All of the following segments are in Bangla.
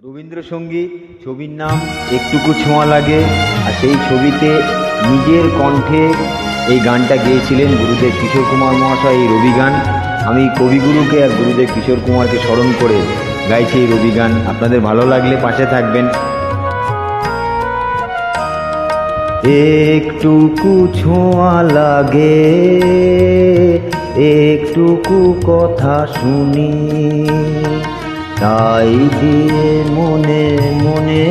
রবীন্দ্রসঙ্গীত ছবির নাম একটুকু ছোঁয়া লাগে। আর সেই ছবিতে নিজের কণ্ঠে এই গানটা গেয়েছিলেন গুরুদেব কিশোর কুমার মহাশয়। এই রবি গান আমি কবিগুরুকে আর গুরুদেব কিশোর কুমারকে স্মরণ করে গাইছি এই রবি গান। আপনাদের ভালো লাগলে পাশে থাকবেন। একটুকু ছোঁয়া লাগে, একটুকু কথা শুনি, তাই দিয়ে মনে মনে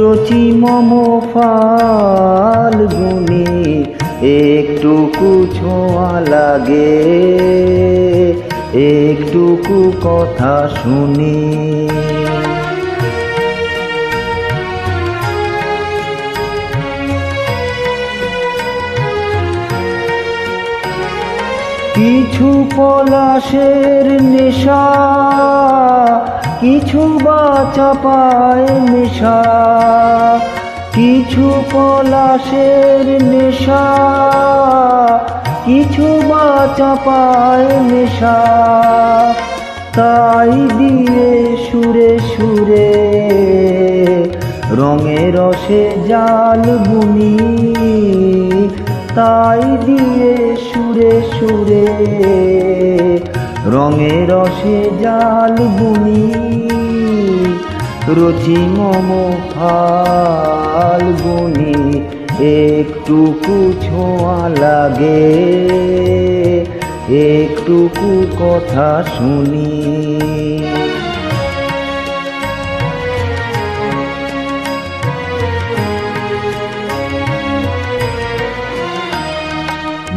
রচি মম ফাল্গুনি। একটুকু ছোঁয়া লাগে, একটুকু কথা শুনি। কিছু পলাশের নেশা, কিছু বা চাপায় নেশা, কিছু পলাশের নেশা, কিছু বা চাপায় নেশা, তাই দিয়ে সুরে সুরে রঙে রসে জাল বুনি, তাই দিয়ে সুরে সুরে রঙে রসে জাল বুনি। রচি মম ফাল্গুনি, একটুকু ছোঁয়া লাগে, একটুকু কথা শুনি।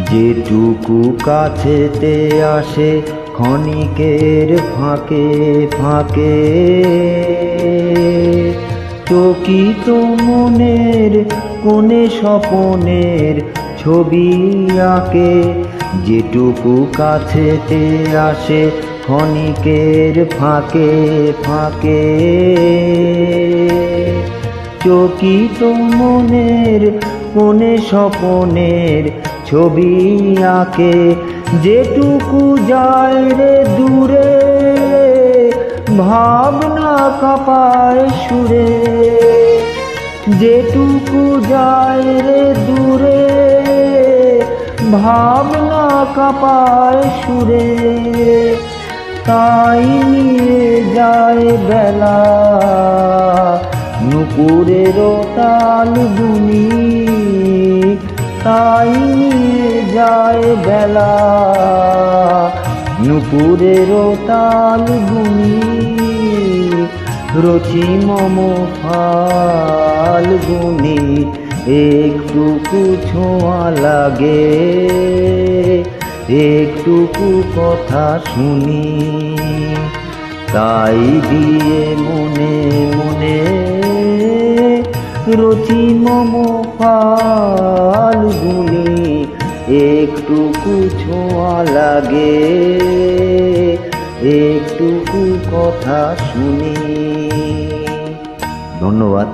যেটুকু কাছেতে আসে ক্ষণিকের ফাঁকে ফাঁকে, চকিত মনের কোণে স্বপনের ছবি আঁকে। যেটুকু কাছেতে আসে ক্ষণিকের ফাঁকে ফাঁকে, চকিত মনের কোণে স্বপনের ছবি আঁকে। যেটুকু যায় রে দূরে ভাবনা কাঁপায় সুরে, যেটুকু যায় রে দূরে ভাবনা কাঁপায় সুরে, তাই নিয়ে যায় বেলা নুপুরের তাল বুনি, তাই নিয়ে যায় বেলা নুপুরের তাল বুনি। রচি মম ফাল্গুনি, একটুকু ছোঁয়া লাগে, একটুকু কথা শুনি, তাই দিয়ে মনে মনে রচি মম ফাল্গুনি। একটুকু ছোঁয়া লাগে, একটুকু কথা শুনি। ধন্যবাদ।